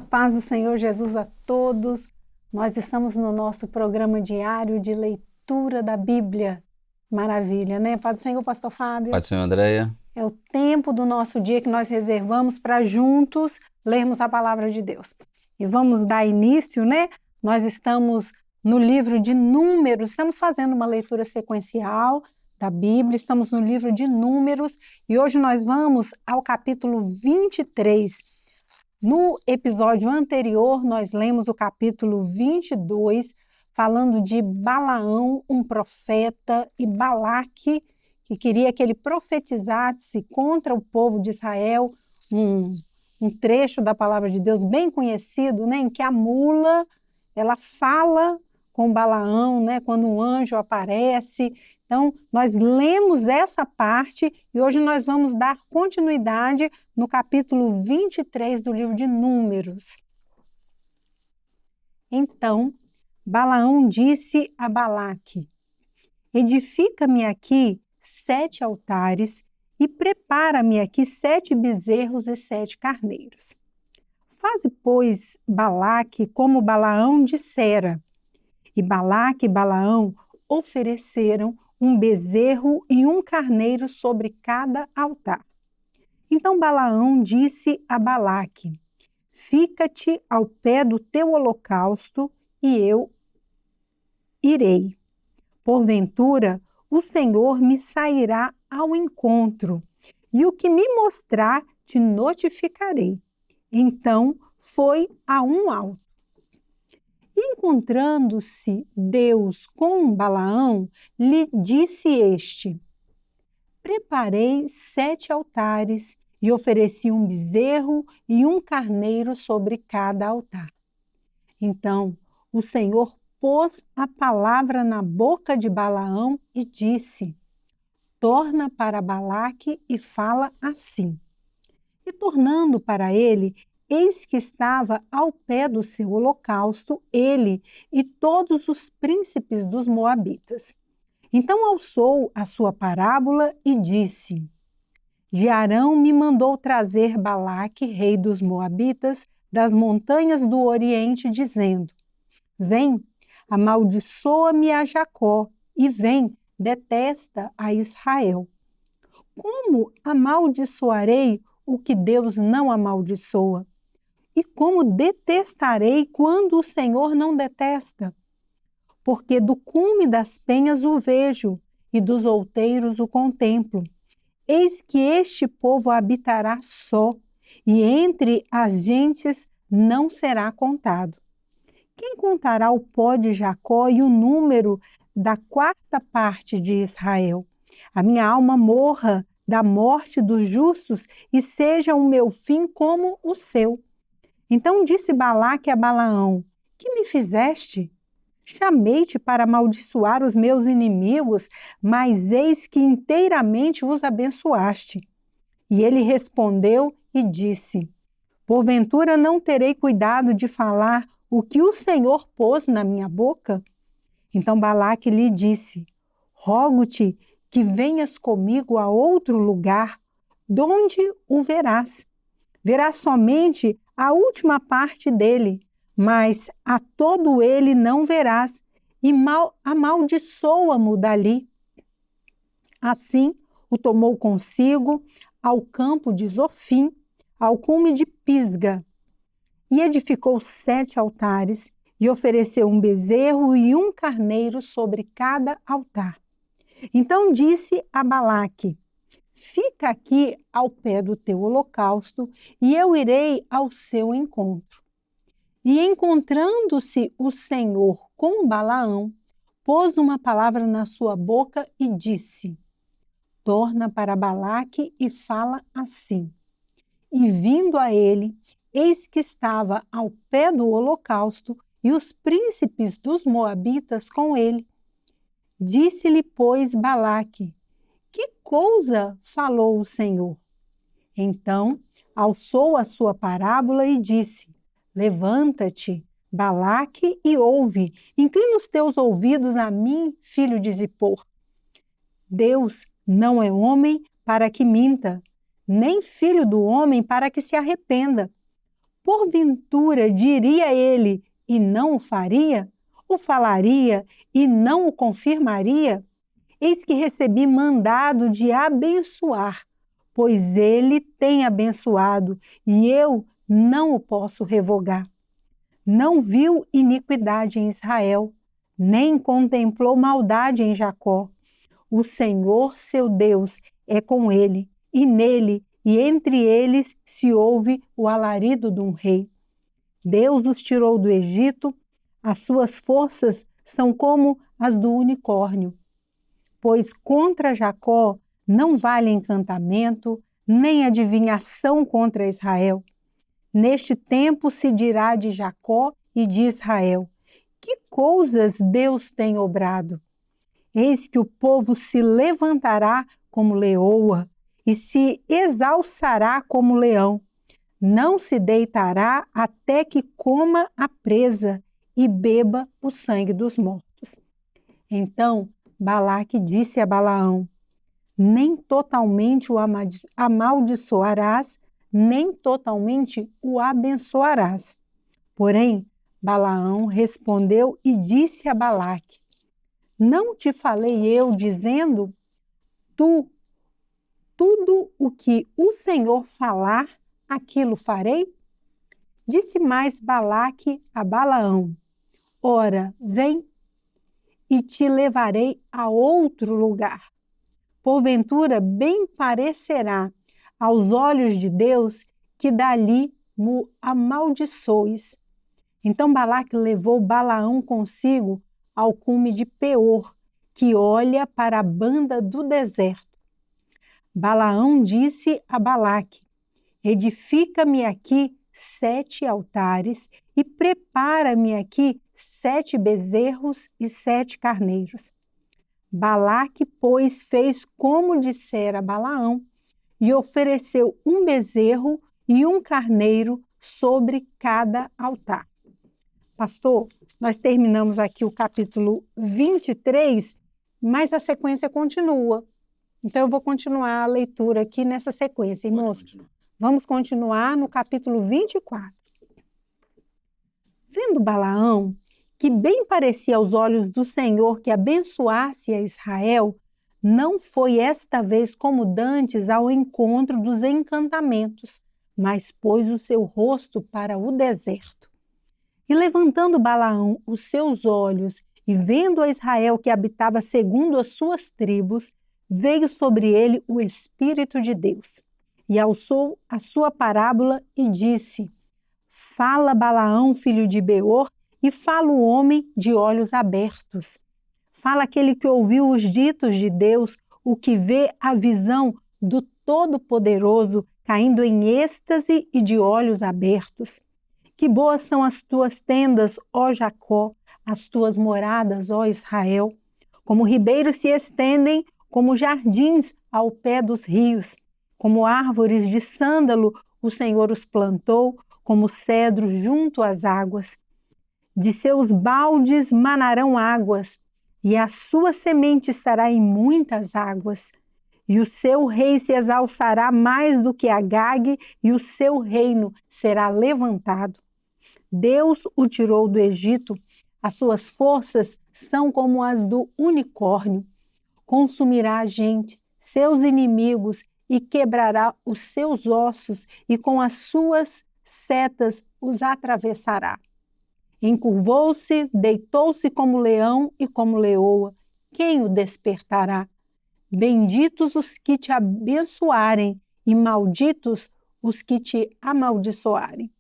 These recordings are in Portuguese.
paz do Senhor Jesus a todos. Nós estamos no nosso programa diário de leitura da Bíblia. Maravilha, né? Paz do Senhor, pastor Fábio. Paz do Senhor, Andréia. É o tempo do nosso dia que nós reservamos para juntos lermos a palavra de Deus. E vamos dar início, né? Nós estamos no livro de Números, estamos fazendo uma leitura sequencial da Bíblia, estamos no livro de Números e hoje nós vamos ao capítulo 23. No episódio anterior, nós lemos o capítulo 22, falando de Balaão, um profeta, e Balaque, que queria que ele profetizasse contra o povo de Israel, um trecho da palavra de Deus bem conhecido, né, em que a mula, ela fala com Balaão, né, quando um anjo aparece. Então, nós lemos essa parte e hoje nós vamos dar continuidade no capítulo 23 do livro de Números. Então, Balaão disse a Balaque: edifica-me aqui 7 altares e prepara-me aqui 7 bezerros e 7 carneiros. Faze, pois, Balaque como Balaão dissera. E Balaque e Balaão ofereceram um bezerro e um carneiro sobre cada altar. Então Balaão disse a Balaque: fica-te ao pé do teu holocausto e eu irei. Porventura, o Senhor me sairá ao encontro, e o que me mostrar te notificarei. Então foi a um alto. Encontrando-se Deus com Balaão, lhe disse este: preparei 7 altares e ofereci um bezerro e um carneiro sobre cada altar. Então o Senhor pôs a palavra na boca de Balaão e disse: torna para Balaque e fala assim. E tornando para ele, eis que estava ao pé do seu holocausto, ele e todos os príncipes dos moabitas. Então alçou a sua parábola e disse: de Arão me mandou trazer Balaque, rei dos moabitas, das montanhas do Oriente, dizendo: vem, amaldiçoa-me a Jacó, e vem, detesta a Israel. Como amaldiçoarei o que Deus não amaldiçoa? E como detestarei quando o Senhor não detesta? Porque do cume das penhas o vejo, e dos outeiros o contemplo. Eis que este povo habitará só, e entre as gentes não será contado. Quem contará o pó de Jacó e o número da 4ª parte de Israel? A minha alma morra da morte dos justos, e seja o meu fim como o seu. Então disse Balaque a Balaão: que me fizeste? Chamei-te para amaldiçoar os meus inimigos, mas eis que inteiramente os abençoaste. E ele respondeu e disse: porventura não terei cuidado de falar o que o Senhor pôs na minha boca? Então Balaque lhe disse: rogo-te que venhas comigo a outro lugar, donde o verás. Verás somente a última parte dele, mas a todo ele não verás, e amaldiçoa-mo dali. Assim o tomou consigo ao campo de Zofim, ao cume de Pisga, e edificou 7 altares, e ofereceu um bezerro e um carneiro sobre cada altar. Então disse a Balaque: fica aqui ao pé do teu holocausto, e eu irei ao seu encontro. E encontrando-se o Senhor com Balaão, pôs uma palavra na sua boca e disse: torna para Balaque e fala assim. E vindo a ele, eis que estava ao pé do holocausto e os príncipes dos moabitas com ele. Disse-lhe, pois, Balaque: que coisa falou o Senhor? Então alçou a sua parábola e disse: levanta-te, Balaque, e ouve. Inclina os teus ouvidos a mim, filho de Zippor. Deus não é homem para que minta, nem filho do homem para que se arrependa. Porventura diria ele e não o faria? O falaria e não o confirmaria? Eis que recebi mandado de abençoar, pois ele tem abençoado e eu não o posso revogar. Não viu iniquidade em Israel, nem contemplou maldade em Jacó. O Senhor, seu Deus, é com ele, e nele e entre eles se ouve o alarido de um rei. Deus os tirou do Egito, as suas forças são como as do unicórnio. Pois contra Jacó não vale encantamento, nem adivinhação contra Israel. Neste tempo se dirá de Jacó e de Israel: que coisas Deus tem obrado! Eis que o povo se levantará como leoa e se exalçará como leão. Não se deitará até que coma a presa e beba o sangue dos mortos. Então Balaque disse a Balaão: nem totalmente o amaldiçoarás, nem totalmente o abençoarás. Porém, Balaão respondeu e disse a Balaque: não te falei eu, dizendo, tudo o que o Senhor falar, aquilo farei? Disse mais Balaque a Balaão: ora, vem, e te levarei a outro lugar. Porventura, bem parecerá aos olhos de Deus que dali mo amaldiçoes. Então Balaque levou Balaão consigo ao cume de Peor, que olha para a banda do deserto. Balaão disse a Balaque: edifica-me aqui 7 altares e prepara-me aqui 7 bezerros e 7 carneiros. Balaque, pois, fez como dissera Balaão e ofereceu um bezerro e um carneiro sobre cada altar. Pastor, nós terminamos aqui o capítulo 23, mas a sequência continua. Então, eu vou continuar a leitura aqui nessa sequência, irmãos. Vamos continuar no capítulo 24. Vendo Balaão, que bem parecia aos olhos do Senhor que abençoasse a Israel, não foi esta vez como dantes ao encontro dos encantamentos, mas pôs o seu rosto para o deserto. E levantando Balaão os seus olhos e vendo a Israel que habitava segundo as suas tribos, veio sobre ele o Espírito de Deus. E alçou a sua parábola e disse: fala Balaão, filho de Beor, e fala o homem de olhos abertos. Fala aquele que ouviu os ditos de Deus, o que vê a visão do Todo-Poderoso, caindo em êxtase e de olhos abertos. Que boas são as tuas tendas, ó Jacó, as tuas moradas, ó Israel. Como ribeiros se estendem, como jardins ao pé dos rios. Como árvores de sândalo, o Senhor os plantou, como cedro junto às águas. De seus baldes manarão águas, e a sua semente estará em muitas águas. E o seu rei se exalçará mais do que Agag, e o seu reino será levantado. Deus o tirou do Egito, as suas forças são como as do unicórnio. Consumirá a gente, seus inimigos, e quebrará os seus ossos, e com as suas setas os atravessará. Encurvou-se, deitou-se como leão e como leoa. Quem o despertará? Benditos os que te abençoarem, e malditos os que te amaldiçoarem.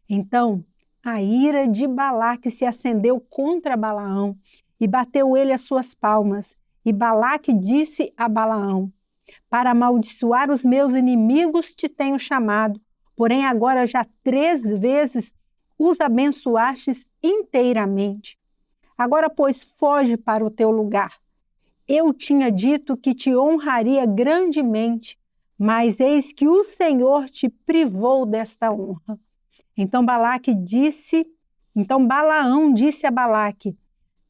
Então, a ira de Balaque se acendeu contra Balaão, e bateu ele as suas palmas. E Balaque disse a Balaão: para amaldiçoar os meus inimigos te tenho chamado, porém agora já 3 vezes os abençoastes inteiramente. Agora, pois, foge para o teu lugar. Eu tinha dito que te honraria grandemente, mas eis que o Senhor te privou desta honra. Então Balaão disse a Balaque: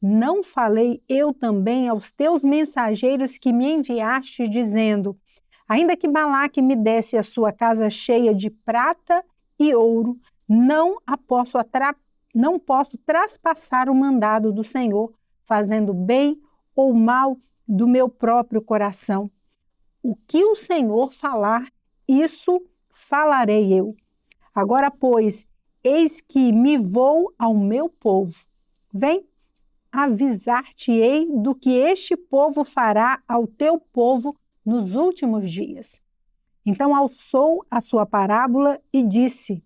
não falei eu também aos teus mensageiros que me enviaste, dizendo: ainda que Balaque me desse a sua casa cheia de prata e ouro, não posso traspassar o mandado do Senhor, fazendo bem ou mal do meu próprio coração. O que o Senhor falar, isso falarei eu. Agora, pois, eis que me vou ao meu povo. Vem, avisar-te-ei do que este povo fará ao teu povo nos últimos dias. Então alçou a sua parábola e disse: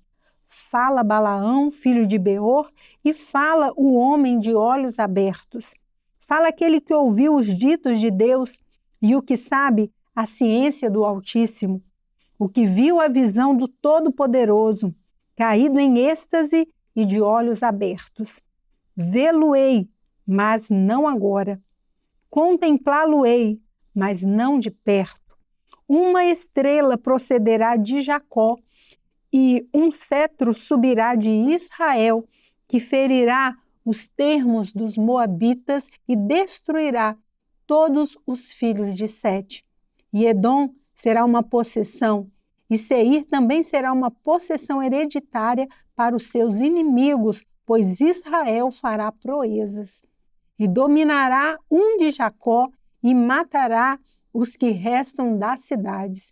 Fala Balaão, filho de Beor, e fala o homem de olhos abertos. Fala aquele que ouviu os ditos de Deus e o que sabe a ciência do Altíssimo, o que viu a visão do Todo-Poderoso, caído em êxtase e de olhos abertos. Vê-lo-ei, mas não agora. Contemplá-lo-ei, mas não de perto. Uma estrela procederá de Jacó, e um cetro subirá de Israel, que ferirá os termos dos moabitas e destruirá todos os filhos de Sete. E Edom será uma possessão, e Seir também será uma possessão hereditária para os seus inimigos, pois Israel fará proezas. E dominará um de Jacó e matará os que restam das cidades.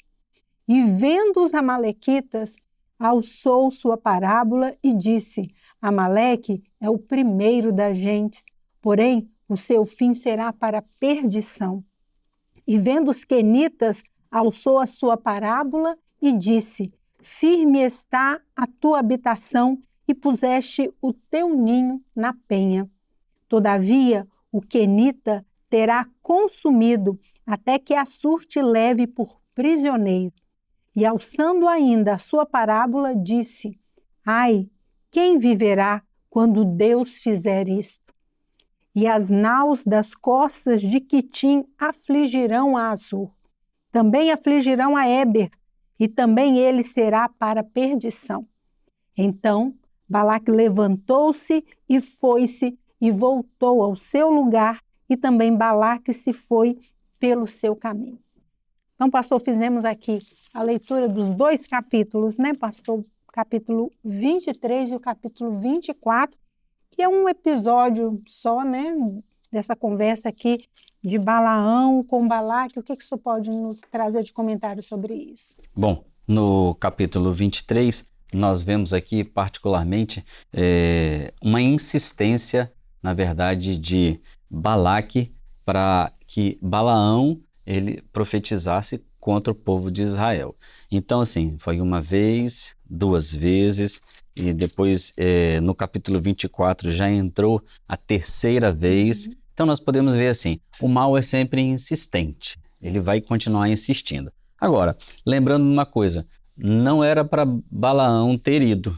E vendo os amalequitas, alçou sua parábola e disse: Amaleque é o primeiro das gentes, porém o seu fim será para perdição. E vendo os quenitas, alçou a sua parábola e disse: Firme está a tua habitação e puseste o teu ninho na penha. Todavia, o quenita terá consumido até que Assur te leve por prisioneiro. E alçando ainda a sua parábola, disse: Ai, quem viverá quando Deus fizer isto? E as naus das costas de Quitim afligirão a Assur. Também afligirão a Éber, e também ele será para perdição. Então Balaque levantou-se e foi-se e voltou ao seu lugar, e também Balaque se foi pelo seu caminho. Então, pastor, fizemos aqui a leitura dos 2 capítulos, né, pastor? Capítulo 23 e o capítulo 24, que é um episódio só, né, dessa conversa aqui de Balaão com Balaque. O que o senhor pode nos trazer de comentário sobre isso? Bom, no capítulo 23, nós vemos aqui particularmente uma insistência, na verdade, de Balaque para que Balaão ele profetizasse contra o povo de Israel. Então, assim, foi uma vez, 2 vezes, e depois no capítulo 24 já entrou a 3ª vez. Então, nós podemos ver assim, o mal é sempre insistente, ele vai continuar insistindo. Agora, lembrando uma coisa, não era para Balaão ter ido,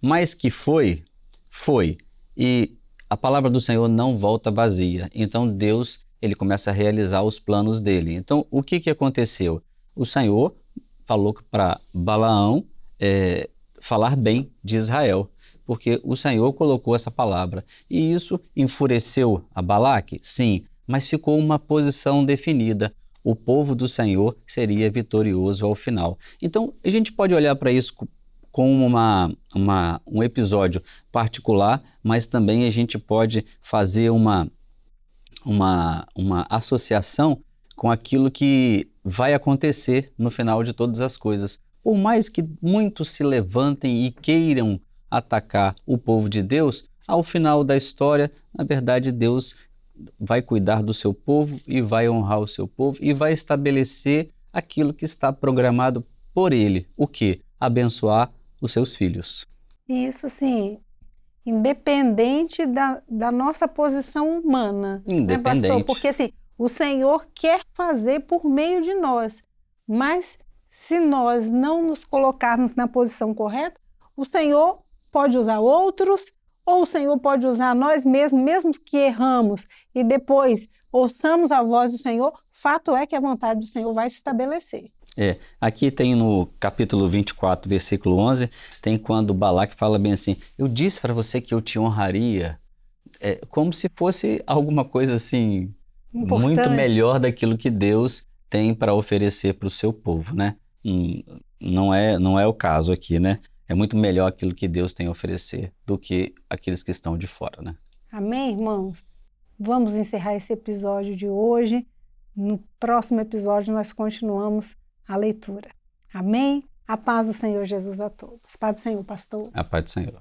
mas que foi, e a palavra do Senhor não volta vazia. Então, Deus ele começa a realizar os planos dele. Então, o que aconteceu? O Senhor falou para Balaão falar bem de Israel, porque o Senhor colocou essa palavra. E isso enfureceu a Balaque? Sim, mas ficou uma posição definida. O povo do Senhor seria vitorioso ao final. Então, a gente pode olhar para isso como um episódio particular, mas também a gente pode fazer uma associação com aquilo que vai acontecer no final de todas as coisas. Por mais que muitos se levantem e queiram atacar o povo de Deus, ao final da história, na verdade, Deus vai cuidar do seu povo e vai honrar o seu povo e vai estabelecer aquilo que está programado por ele. O quê? Abençoar os seus filhos. Isso, assim, independente da nossa posição humana. Independente. Né, pastor? Porque assim, o Senhor quer fazer por meio de nós, mas se nós não nos colocarmos na posição correta, o Senhor pode usar outros, ou o Senhor pode usar nós mesmos, mesmo que erramos, e depois ouçamos a voz do Senhor, fato é que a vontade do Senhor vai se estabelecer. Aqui tem no capítulo 24, versículo 11, tem quando Balaque fala bem assim, eu disse para você que eu te honraria, como se fosse alguma coisa assim, importante, muito melhor daquilo que Deus tem para oferecer para o seu povo, né? Não é o caso aqui, né? É muito melhor aquilo que Deus tem a oferecer do que aqueles que estão de fora, né? Amém, irmãos? Vamos encerrar esse episódio de hoje. No próximo episódio nós continuamos a leitura. Amém? A paz do Senhor Jesus a todos. Paz do Senhor, pastor. A paz do Senhor.